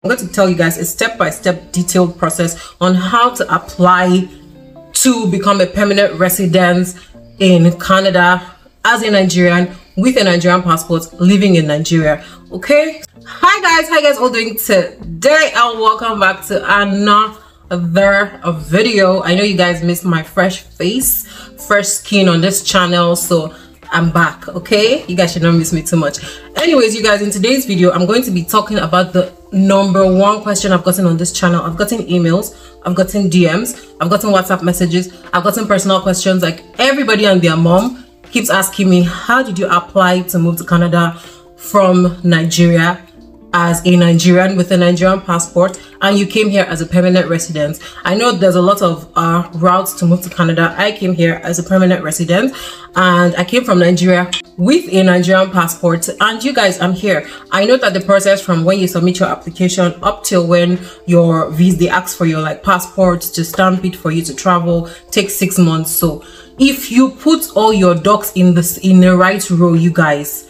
I'm going to tell you guys a step-by-step detailed process on how to apply to become a permanent resident in Canada as a Nigerian with a Nigerian passport living in Nigeria. Okay, hi guys, how you guys all doing today, and welcome back to another video. I know you guys missed my fresh face, fresh skin on this channel, so I'm back. Okay, you guys should not miss me too much. Anyways, you guys, in today's video I'm going to be talking about the #1 question I've gotten on this channel. I've gotten emails, I've gotten DMs, I've gotten WhatsApp messages, I've gotten personal questions. Like, everybody and their mom keeps asking me, how did you apply to move to Canada from Nigeria as a Nigerian with a Nigerian passport, and you came here as a permanent resident? I know there's a lot of routes to move to Canada. I came here as a permanent resident, and I came from Nigeria with a Nigerian passport. And you guys, I'm here. I know that the process from when you submit your application up till when your visa, they ask for your passport to stamp it for you to travel, takes 6 months. So if you put all your ducks in the right row, you guys,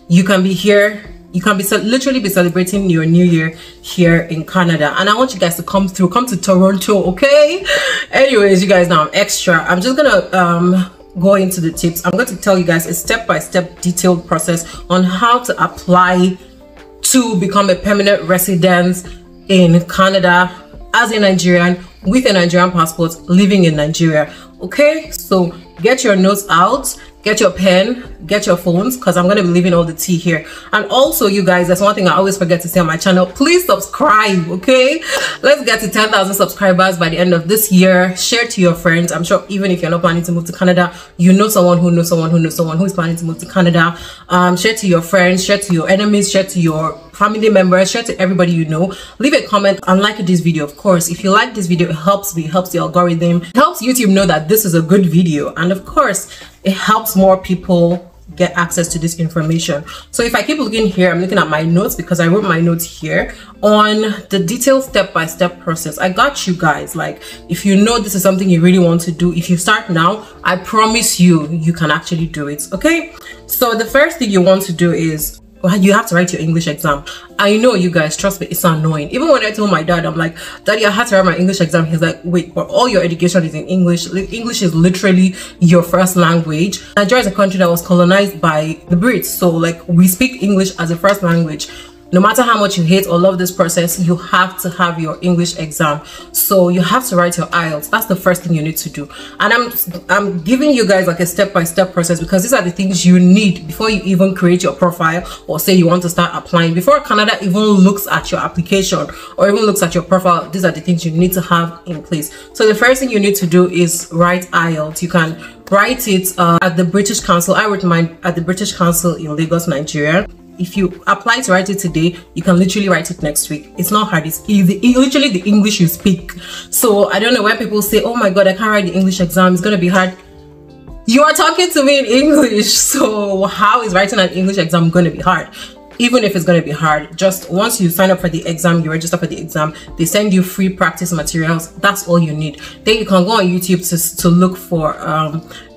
you can be here. You can literally be celebrating your new year here in Canada. And I want you guys to come to Toronto, okay? Anyways, you guys, now I'm extra. I'm just gonna go into the tips. I'm going to tell you guys a step-by-step detailed process on how to apply to become a permanent resident in Canada as a Nigerian with a Nigerian passport living in Nigeria. Okay, so get your notes out, get your pen, get your phones, because I'm going to be leaving all the tea here. And also, you guys, that's one thing I always forget to say on my channel. Please subscribe, okay? Let's get to 10,000 subscribers by the end of this year. Share to your friends. I'm sure even if you're not planning to move to Canada, you know someone who knows someone who knows someone who is planning to move to Canada. Share to your friends, share to your enemies, share to your family members, share to everybody you know. Leave a comment and like this video, of course. If you like this video, it helps me, it helps the algorithm, it helps YouTube know that this is a good video, and of course it helps more people get access to this information. So if I keep looking here, I'm looking at my notes because I wrote my notes here on the detailed step-by-step process. I got you guys. Like, if you know this is something you really want to do, if you start now, I promise you can actually do it. Okay, so the first thing you want to do is you have to write your English exam. I know, you guys, trust me, it's annoying. Even when I told my dad, I'm like, Daddy, I had to write my English exam. He's like, wait, but all your education is in English. English is literally your first language. Nigeria is a country that was colonized by the Brits, so like, we speak English as a first language. No matter how much you hate or love this process, you have to have your English exam. So you have to write your IELTS. That's the first thing you need to do. And I'm giving you guys like a step-by-step process because these are the things you need before you even create your profile or say you want to start applying. Before Canada even looks at your application or even looks at your profile, these are the things you need to have in place. So the first thing you need to do is write IELTS. You can write it at the British Council. I wrote mine at the British Council in Lagos, Nigeria. If you apply to write it today, you can literally write it next week. It's not hard. It's easy. Literally the English you speak. So I don't know why people say, oh my god, I can't write the English exam, it's gonna be hard. You are talking to me in English, so how is writing an English exam gonna be hard? Even if it's going to be hard, just once you sign up for the exam, you register for the exam, they send you free practice materials. That's all you need. Then you can go on YouTube to look for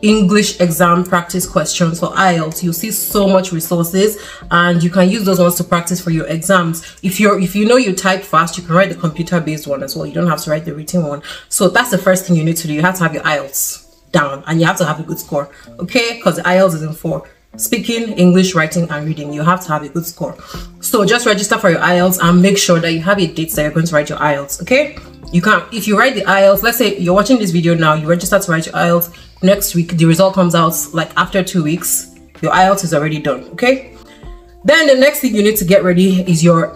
English exam practice questions for IELTS. You'll see so much resources, and you can use those ones to practice for your exams. If you know you type fast, you can write the computer-based one as well. You don't have to write the written one. So that's the first thing you need to do. You have to have your IELTS down, and you have to have a good score, okay? Because the IELTS is in 4. Speaking, English, writing, and reading. You have to have a good score. So just register for your IELTS and make sure that you have a date that you're going to write your IELTS, okay? You can, if you write the IELTS, let's say you're watching this video now, you register to write your IELTS. Next week, the result comes out like after 2 weeks, your IELTS is already done, okay? Then the next thing you need to get ready is your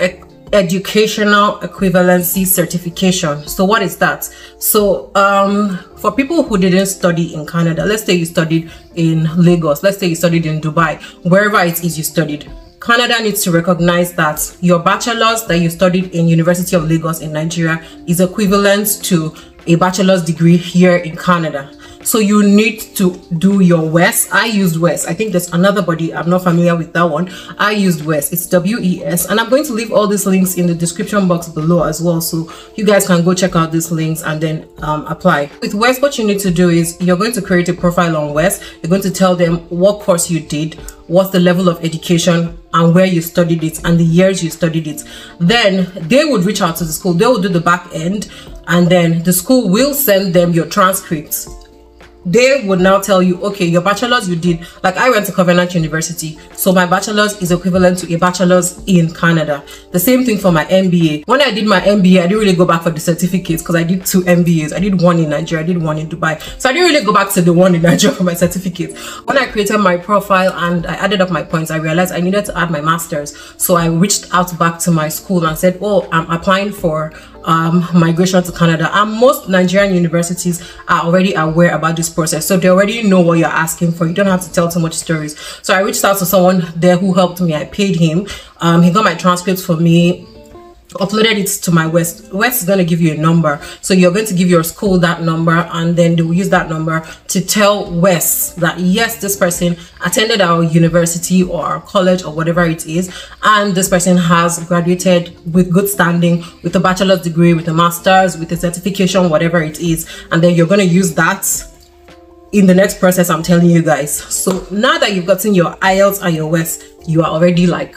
educational equivalency certification. So what is that? So for people who didn't study in Canada, let's say you studied in Lagos, let's say you studied in Dubai, wherever it is you studied, Canada needs to recognize that your bachelor's that you studied in University of Lagos in Nigeria is equivalent to a bachelor's degree here in Canada. So you need to do your WES. I used WES. I think there's another body, I'm not familiar with that one. I used WES. It's WES, and I'm going to leave all these links in the description box below as well, so you guys can go check out these links and then apply. With WES, what you need to do is you're going to create a profile on WES. You're going to tell them what course you did, what's the level of education and where you studied it and the years you studied it. Then they would reach out to the school, they will do the back end, and then the school will send them your transcripts. They would now tell you, okay, your bachelor's you did, like I went to Covenant University, so my bachelor's is equivalent to a bachelor's in Canada. The same thing for my MBA. When I did my MBA, I didn't really go back for the certificates because I did 2 MBAs. I did one in Nigeria, I did one in Dubai. So I didn't really go back to the one in Nigeria for my certificate. When I created my profile and I added up my points, I realized I needed to add my master's. So I reached out back to my school and said, oh, I'm applying for migration to Canada. And most Nigerian universities are already aware about this process, so they already know what you're asking for. You don't have to tell too much stories. So I reached out to someone there who helped me. I paid him. He got my transcripts for me, uploaded it to my West is going to give you a number, so you're going to give your school that number, and then they will use that number to tell West that yes, this person attended our university or our college or whatever it is, and this person has graduated with good standing, with a bachelor's degree, with a master's, with a certification, whatever it is. And then you're going to use that in the next process I'm telling you guys. So now that you've gotten your IELTS and your West, you are already like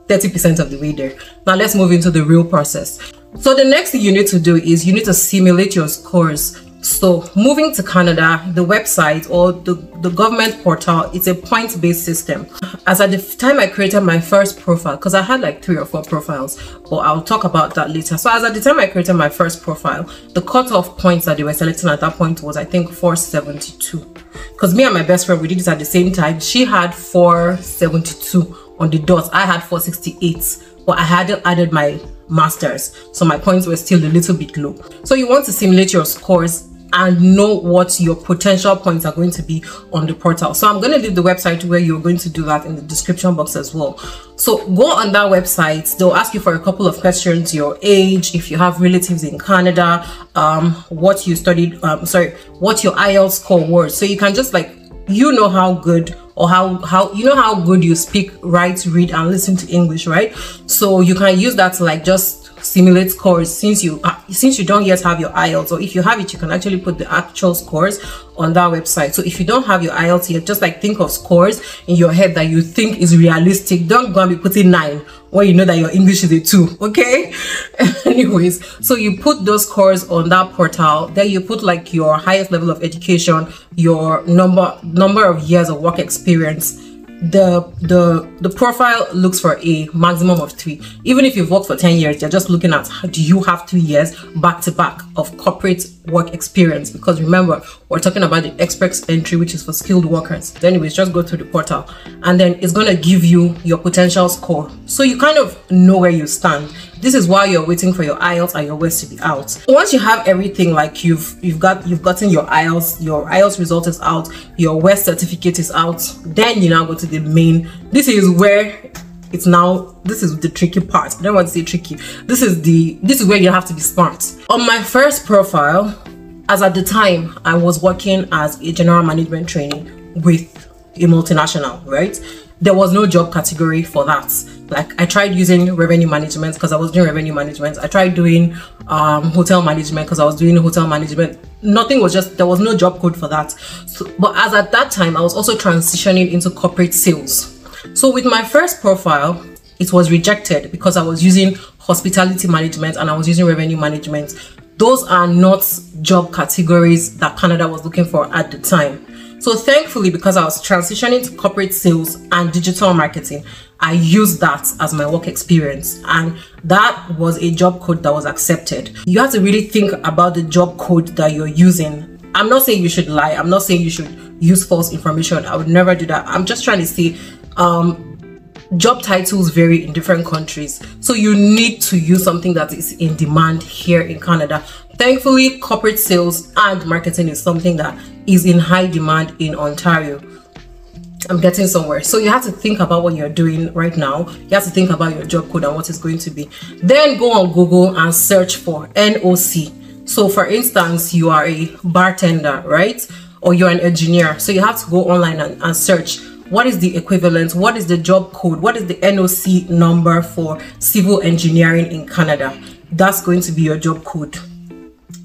30% of the way there. Now let's move into the real process. So the next thing you need to do is you need to simulate your scores. So moving to Canada, the website or the government portal, it's a point-based system. As at the time I created my first profile, because I had like 3 or 4 profiles, but I'll talk about that later. So as at the time I created my first profile, the cutoff points that they were selecting at that point was I think 472. Because me and my best friend, we did it at the same time. She had 472 on the dot, I had 468, but I hadn't added my masters, so my points were still a little bit low. So you want to simulate your scores and know what your potential points are going to be on the portal. So I'm going to leave the website where you're going to do that in the description box as well. So go on that website, they'll ask you for a couple of questions: your age, if you have relatives in Canada, what you studied, what your IELTS score was. So you can just like, you know how good, or how you know how good you speak, write, read and listen to English, right? So you can use that to like just simulate scores, since you don't yet have your IELTS, or if you have it, you can actually put the actual scores on that website. So if you don't have your IELTS yet, just like think of scores in your head that you think is realistic. Don't go and be putting 9 when you know that your English is a 2, okay? Anyways, so you put those scores on that portal, then you put like your highest level of education, your number of years of work experience. The profile looks for a maximum of 3. Even if you've worked for 10 years, you're just looking at, do you have 2 years back to back of corporate work experience? Because remember, we're talking about the express entry, which is for skilled workers. So anyways, just go through the portal and then it's going to give you your potential score, so you kind of know where you stand. This is while you're waiting for your IELTS and your West to be out. So once you have everything, like you've gotten your IELTS result is out, your West certificate is out, then you now go to the main. This is where it's now, this is the tricky part. I don't want to say tricky. This is where you have to be smart. On my first profile, as at the time, I was working as a general management trainee with a multinational, right? There was no job category for that. Like I tried using revenue management because I was doing revenue management. I tried doing hotel management because I was doing hotel management. Nothing was just, there was no job code for that. So, but as at that time, I was also transitioning into corporate sales. So with my first profile, it was rejected because I was using hospitality management and I was using revenue management. Those are not job categories that Canada was looking for at the time. So thankfully, because I was transitioning to corporate sales and digital marketing, I used that as my work experience, and that was a job code that was accepted. You have to really think about the job code that you're using. I'm not saying you should lie. I'm not saying you should use false information. I would never do that. I'm just trying to say job titles vary in different countries, so you need to use something that is in demand here in Canada. Thankfully, corporate sales and marketing is something that is in high demand in Ontario. I'm getting somewhere. So you have to think about what you're doing right now. You have to think about your job code and what it's going to be. Then go on Google and search for NOC. So for instance, you are a bartender, right? Or you're an engineer. So you have to go online and search what is the equivalent, what is the job code, what is the NOC number for civil engineering in Canada. That's going to be your job code.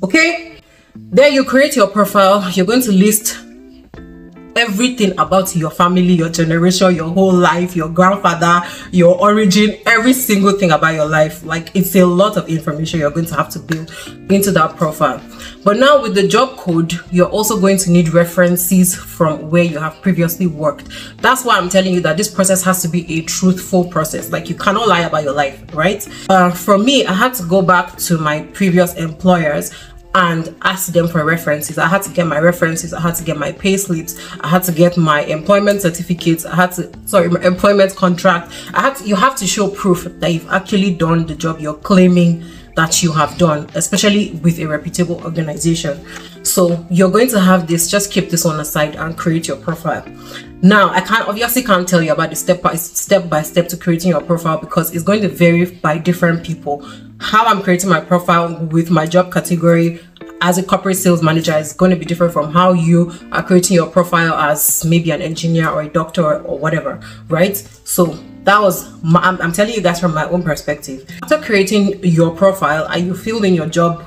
Okay? Then you create your profile. You're going to list everything about your family, your generation, your whole life, your grandfather, your origin, every single thing about your life. Like, it's a lot of information you're going to have to build into that profile. But now with the job code, you're also going to need references from where you have previously worked. That's why I'm telling you that this process has to be a truthful process. Like, you cannot lie about your life, right? For me, I had to go back to my previous employers and ask them for references. I had to get my references, I had to get my pay slips, I had to get my employment certificates, my employment contract. You have to show proof that you've actually done the job you're claiming that you have done, especially with a reputable organization. So you're going to have this. Just keep this on the side and create your profile. Now, I obviously can't tell you about the step by step to creating your profile, because it's going to vary by different people. How I'm creating my profile with my job category as a corporate sales manager is going to be different from how you are creating your profile as maybe an engineer or a doctor or whatever, right? So that was I'm telling you guys from my own perspective. After creating your profile, are you filling your job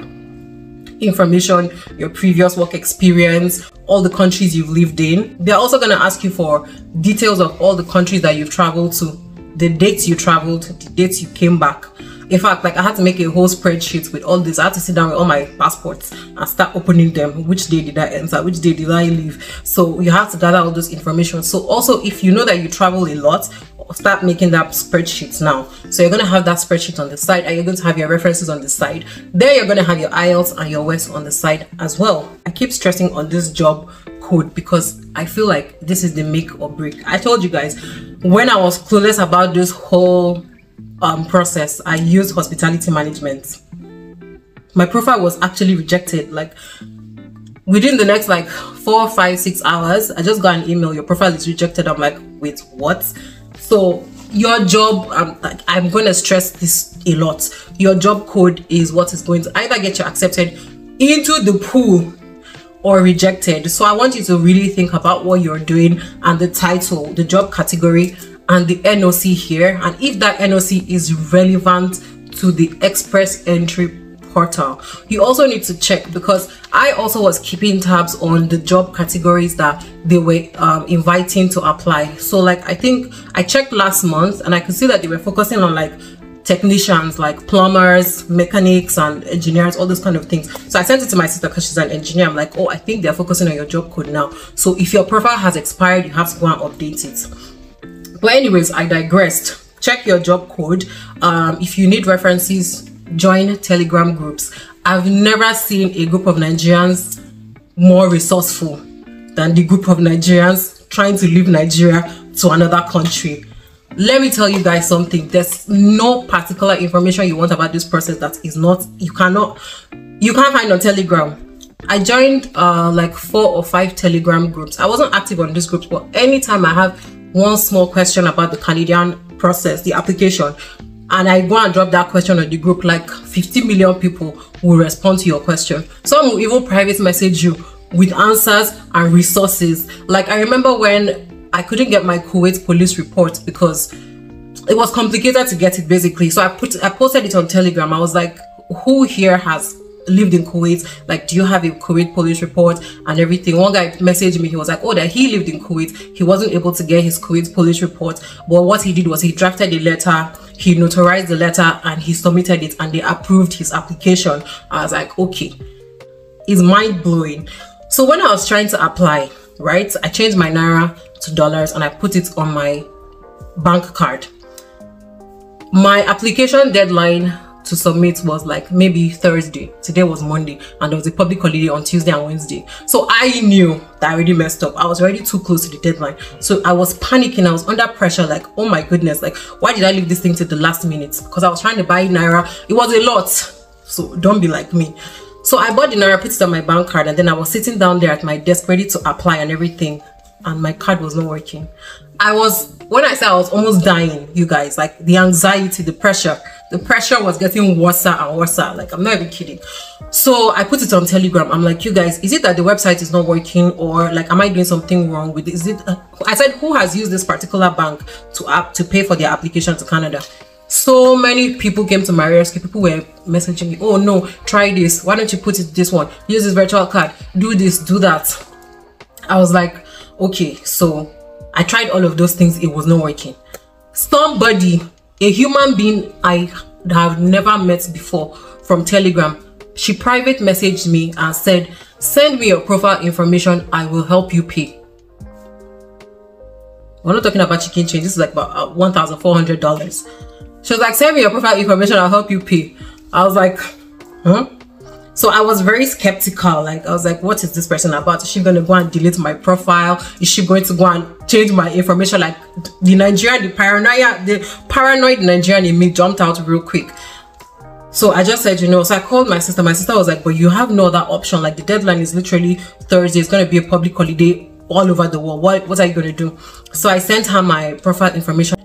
information, your previous work experience, all the countries you've lived in? They're also going to ask you for details of all the countries that you've traveled to, the dates you traveled, the dates you came back. In fact, like, I had to make a whole spreadsheet with all this. I had to sit down with all my passports and start opening them. Which day did I enter? Which day did I leave? So you have to gather all this information. So also, if you know that you travel a lot, start making that spreadsheet now. So you're going to have that spreadsheet on the side, and you're going to have your references on the side. There you're going to have your IELTS and your WES on the side as well. I keep stressing on this job code because I feel like this is the make or break. I told you guys, when I was clueless about this whole process, I used hospitality management. My profile was actually rejected. Like, within the next like 4, 5, 6 hours, I just got an email, your profile is rejected. I'm like, wait, what? So your job, I'm going to stress this a lot, your job code is what is going to either get you accepted into the pool or rejected. So I want you to really think about what you're doing and the title, the job category, and the NOC here, and if that NOC is relevant to the express entry portal. You also need to check, because I also was keeping tabs on the job categories that they were inviting to apply. So like, I think I checked last month and I could see that they were focusing on like technicians, like plumbers, mechanics, and engineers, all those kind of things. So I sent it to my sister because she's an engineer. I'm like, oh, I think they're focusing on your job code now. So if your profile has expired, you have to go and update it. But anyways, I digressed. Check your job code. If you need references, join Telegram groups. I've never seen a group of Nigerians more resourceful than the group of Nigerians trying to leave Nigeria to another country. Let me tell you guys something. There's no particular information you want about this process that is not, you can't find on Telegram. I joined like 4 or 5 Telegram groups. I wasn't active on these groups, but anytime I have one small question about the Canadian process, the application, and I go and drop that question on the group, like 50 million people will respond to your question. Some will even private message you with answers and resources. Like, I remember when I couldn't get my Kuwait police report because it was complicated to get it, basically. So I posted it on Telegram. I was like, who here has lived in Kuwait? Like, do you have a Kuwait police report and everything? One guy messaged me. He was like, oh, that he lived in Kuwait. He wasn't able to get his Kuwait police report, but what he did was he drafted a letter, he notarized the letter, and he submitted it, and they approved his application. I was like, okay, it's mind-blowing. So when I was trying to apply, right, I changed my Naira to dollars and I put it on my bank card. My application deadline to submit was like maybe Thursday. Today was Monday, and there was a public holiday on Tuesday and Wednesday. So I knew that I already messed up. I was already too close to the deadline. So I was panicking. I was under pressure, like, oh my goodness, like, why did I leave this thing to the last minute? Because I was trying to buy Naira. It was a lot. So don't be like me. So I bought the Naira, put it on my bank card, and then I was sitting down there at my desk ready to apply and everything, and my card was not working. When I said I was almost dying, you guys, like the anxiety, the pressure was getting worse and worse. Like, I'm not even kidding. So I put it on Telegram. I'm like, you guys, is it that the website is not working, or like, am I doing something wrong with it? Is it I said, who has used this particular bank to pay for their application to Canada? So many people came to my rescue. People were messaging me, oh no, try this, why don't you put it this one, use this virtual card, do this, do that. I was like, Okay, so I tried all of those things, it was not working. Somebody, a human being I have never met before from Telegram, she private messaged me and said, send me your profile information, I will help you pay. We're not talking about chicken change, this is like about $1,400. She was like, send me your profile information, I'll help you pay. I was like, huh? So I was very skeptical. Like, I was like, what is this person about? Is she going to go and delete my profile? Is she going to go and change my information? Like, the paranoid Nigerian in me jumped out real quick. So I just said, you know, so I called my sister. My sister was like, but you have no other option. Like, the deadline is literally Thursday. It's going to be a public holiday all over the world. What are you going to do? So I sent her my profile information.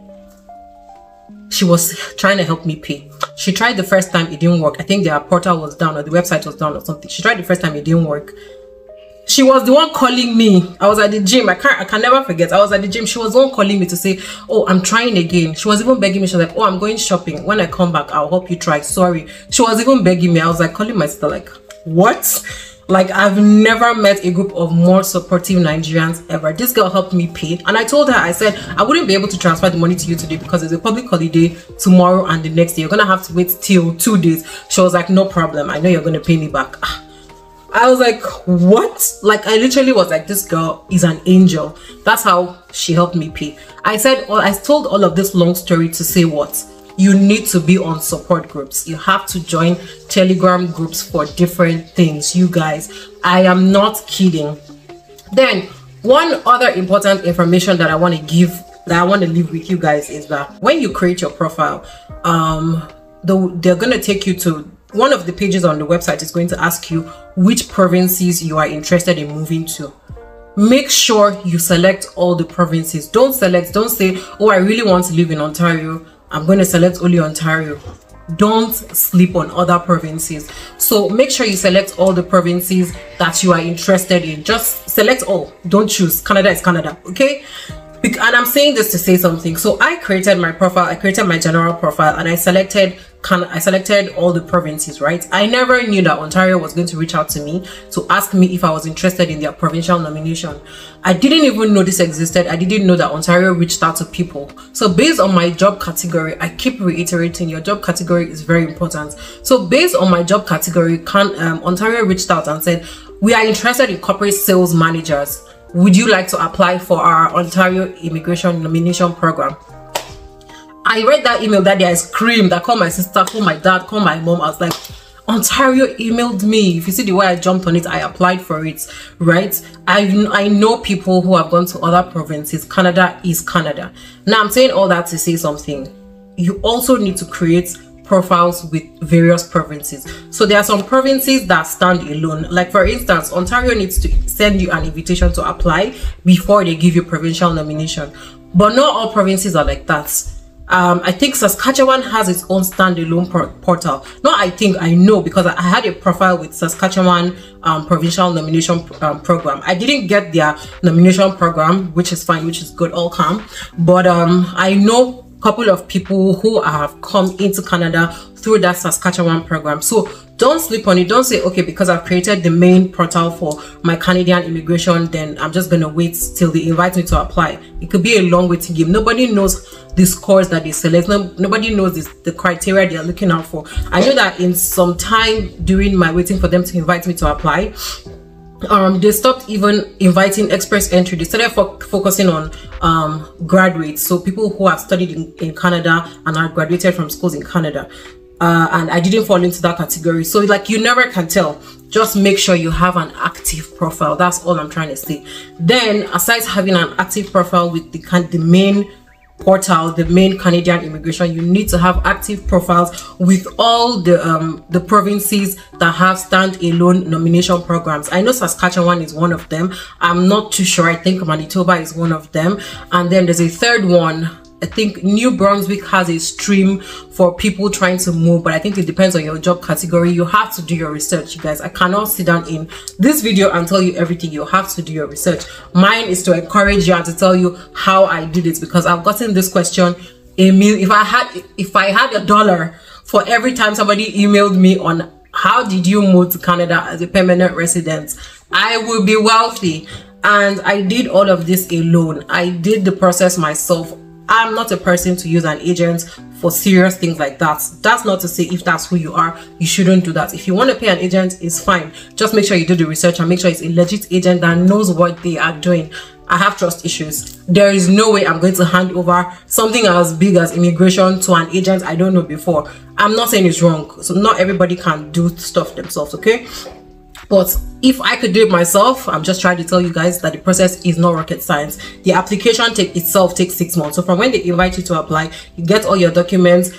She was trying to help me pay. She tried the first time, it didn't work. I think their portal was down or the website was down or something. She tried the first time, it didn't work. She was the one calling me. I was at the gym. I can never forget. I was at the gym. She was the one calling me to say, oh, I'm trying again. She was even begging me. She was like, oh, I'm going shopping. When I come back, I'll help you try. Sorry. She was even begging me. I was like calling my sister like, what? Like, I've never met a group of more supportive Nigerians ever. This girl helped me pay. And I told her, I said, I wouldn't be able to transfer the money to you today because it's a public holiday tomorrow and the next day. You're going to have to wait till 2 days. She was like, no problem. I know you're going to pay me back. I was like, what? Like, I literally was like, this girl is an angel. That's how she helped me pay. I told all of this long story to say what? You need to be on support groups. You have to join Telegram groups for different things, you guys. I am not kidding. Then one other important information that I want to give, that I want to leave with you guys, is that when you create your profile, they're going to take you to one of the pages on the website. Is going to ask you which provinces you are interested in moving to. Make sure you select all the provinces. Don't say, oh, I really want to live in Ontario, I'm going to select only Ontario. Don't sleep on other provinces. So make sure you select all the provinces that you are interested in. Just select all. Don't choose. Canada is Canada, okay? And I'm saying this to say something. So I created my profile, I created my general profile, and I selected all the provinces, right? I never knew that Ontario was going to reach out to me to ask me if I was interested in their provincial nomination. I didn't even know this existed. I didn't know that Ontario reached out to people. So based on my job category, I keep reiterating, your job category is very important. So based on my job category, Ontario reached out and said, we are interested in corporate sales managers. Would you like to apply for our Ontario Immigration Nomination Program? I read that email that day. I screamed. I called my sister, called my dad, called my mom. I was like, Ontario emailed me. If you see the way I jumped on it, I applied for it, right? I know people who have gone to other provinces. Canada is Canada. Now, I'm saying all that to say something. You also need to create profiles with various provinces. So there are some provinces that stand alone. Like, for instance, Ontario needs to send you an invitation to apply before they give you provincial nomination. But not all provinces are like that. I think Saskatchewan has its own standalone portal. No, I know, because I had a profile with Saskatchewan provincial nomination program. I didn't get their nomination program, which is fine, which is good, all calm. But I know a couple of people who have come into Canada through that Saskatchewan program. So don't sleep on it. Don't say, okay, because I've created the main portal for my Canadian immigration, then I'm just gonna wait till they invite me to apply. It could be a long waiting game. Nobody knows the scores that they select. Nobody knows the criteria they are looking out for. I know that in some time during my waiting for them to invite me to apply, they stopped even inviting express entry. They started focusing on graduates, so people who have studied in Canada and are graduated from schools in Canada. And I didn't fall into that category. So like, you never can tell. Just make sure you have an active profile. That's all I'm trying to say. Then, aside having an active profile with the main portal, the main Canadian immigration, you need to have active profiles with all the provinces that have standalone nomination programs. I know Saskatchewan is one of them. I'm not too sure. I think Manitoba is one of them. And then there's a third one. I think New Brunswick has a stream for people trying to move, but I think it depends on your job category. You have to do your research, you guys. I cannot sit down in this video and tell you everything. You have to do your research. Mine is to encourage you and to tell you how I did it, because I've gotten this question if I had $1 for every time somebody emailed me on how did you move to Canada as a permanent resident, I would be wealthy. and I did all of this alone. I did the process myself. I'm not a person to use an agent for serious things like that. That's not to say if that's who you are, you shouldn't do that. If you want to pay an agent, it's fine. Just make sure you do the research and make sure it's a legit agent that knows what they are doing. I have trust issues. There is no way I'm going to hand over something as big as immigration to an agent I don't know before. I'm not saying it's wrong. So not everybody can do stuff themselves, okay? But if I could do it myself, I'm just trying to tell you guys that the process is not rocket science. The application itself takes 6 months. So from when they invite you to apply, you get all your documents.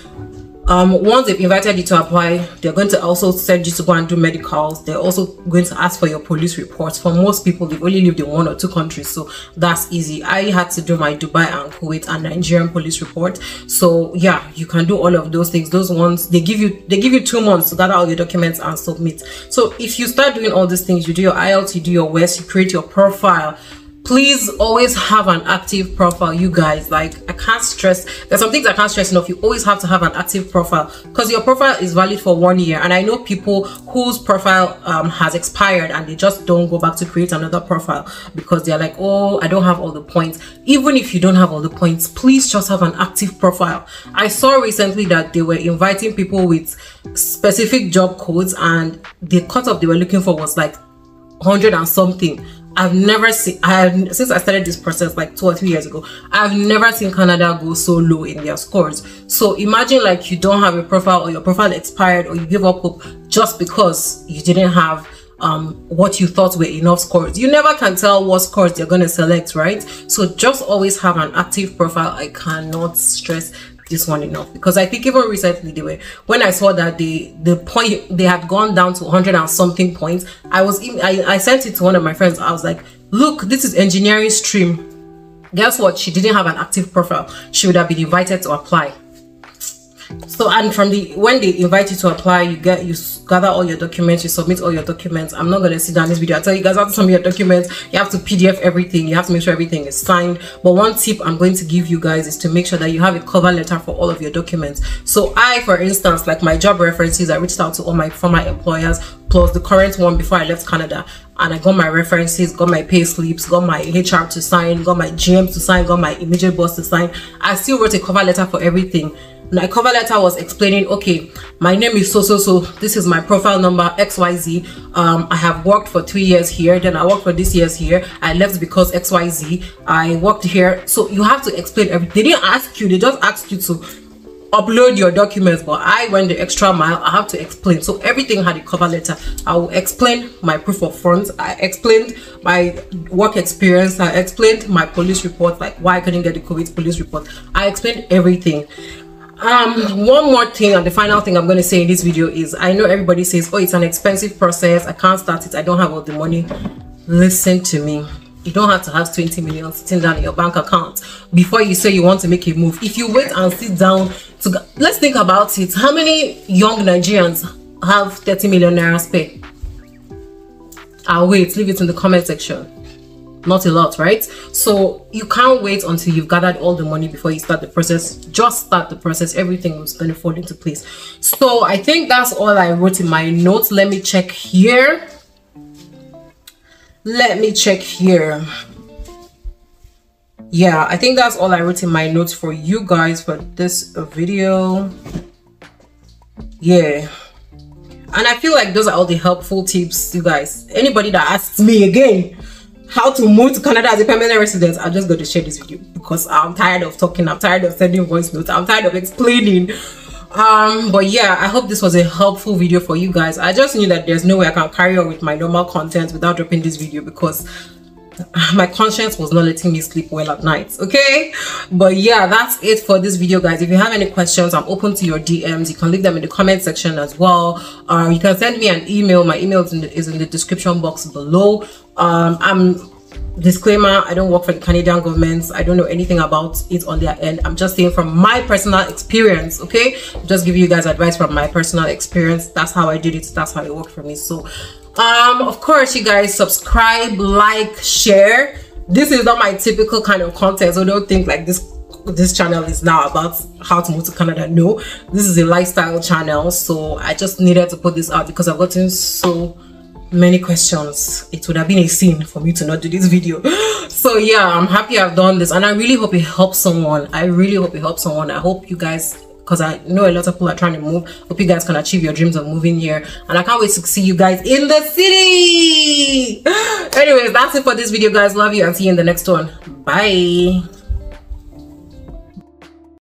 Once they've invited you to apply, they're going to also send you to go and do medicals. They're also going to ask for your police reports. For most people, they've only lived in 1 or 2 countries, so that's easy. I had to do my Dubai and Kuwait and Nigerian police report. So yeah, you can do all of those things. Those ones, they give you 2 months to gather all your documents and submit. So if you start doing all these things, you do your IELTS, you do your WES, you create your profile. Please always have an active profile, you guys. Like, I can't stress, there's some things I can't stress enough. You always have to have an active profile because your profile is valid for 1 year, and I know people whose profile has expired and they just don't go back to create another profile because they're like, oh, I don't have all the points. Even if you don't have all the points, please just have an active profile. I saw recently that they were inviting people with specific job codes, and the cutoff they were looking for was like 100 and something. I've never seen, since I started this process like 2 or 3 years ago, I've never seen Canada go so low in their scores. So imagine like you don't have a profile, or your profile expired, or you give up hope just because you didn't have what you thought were enough scores. You never can tell what scores they're going to select, right? So just always have an active profile. I cannot stress this one enough, because I think even recently when I saw that the point they had gone down to 100 and something points, I sent it to one of my friends. I was like, look, this is engineering stream. Guess what? She didn't have an active profile. She would have been invited to apply. So, and from when they invite you to apply, you gather all your documents, you submit all your documents. I'm not going to sit down in this video. I'll tell you guys how to submit your documents. You have to PDF everything. You have to make sure everything is signed. But one tip I'm going to give you guys is to make sure that you have a cover letter for all of your documents. So for instance, like my job references, I reached out to all my former employers plus the current one before I left Canada, and I got my references, got my pay slips, got my HR to sign, got my GM to sign, got my immediate boss to sign. I still wrote a cover letter for everything. My cover letter was explaining, okay, my name is so this is my profile number XYZ. I have worked for 3 years here, then I worked for this years here, I left because XYZ, I worked here. So you have to explain everything. They didn't ask you, they just asked you to upload your documents, but I went the extra mile. I have to explain. So everything had a cover letter. I will explain my proof of funds, I explained my work experience, I explained my police report, like why I couldn't get the Kuwait police report. I explained everything. One more thing, and the final thing I'm going to say in this video is, I know everybody says, oh, it's an expensive process, I can't start it, I don't have all the money. Listen to me. You don't have to have 20 million sitting down in your bank account before you say you want to make a move. If you wait and sit down let's think about it. How many young Nigerians have 30 million naira spare? I'll wait. Leave it in the comment section. Not a lot, right? So you can't wait until you've gathered all the money before you start the process. Just start the process. Everything is going to fall into place. So I think that's all I wrote in my notes. Let me check here. Yeah, I think that's all I wrote in my notes for you guys for this video. Yeah, and I feel like those are all the helpful tips, you guys. Anybody that asks me again how to move to Canada as a permanent resident, I'm just going to share this video because I'm tired of talking, I'm tired of sending voice notes, I'm tired of explaining. But yeah, I hope this was a helpful video for you guys. I just knew that there's no way I can carry on with my normal content without dropping this video because my conscience was not letting me sleep well at night. Okay, but yeah, that's it for this video, guys. If you have any questions, I'm open to your DMs. You can leave them in the comment section as well. You can send me an email. My email is in the description box below. Disclaimer, I don't work for the Canadian government. I don't know anything about it on their end. I'm just saying from my personal experience. Okay, just give you guys advice from my personal experience. That's how I did it, that's how it worked for me. So of course, you guys subscribe, like, share. This is not my typical kind of content, so don't think like this channel is now about how to move to Canada. No, this is a lifestyle channel, so I just needed to put this out because I've gotten so many questions. It would have been a sin for me to not do this video. So yeah, I'm happy I've done this, and I really hope it helps someone. I really hope it helps someone. I hope you guys, because I know a lot of people are trying to move, hope you guys can achieve your dreams of moving here, and I can't wait to see you guys in the city. Anyways, that's it for this video, guys. Love you and see you in the next one. Bye.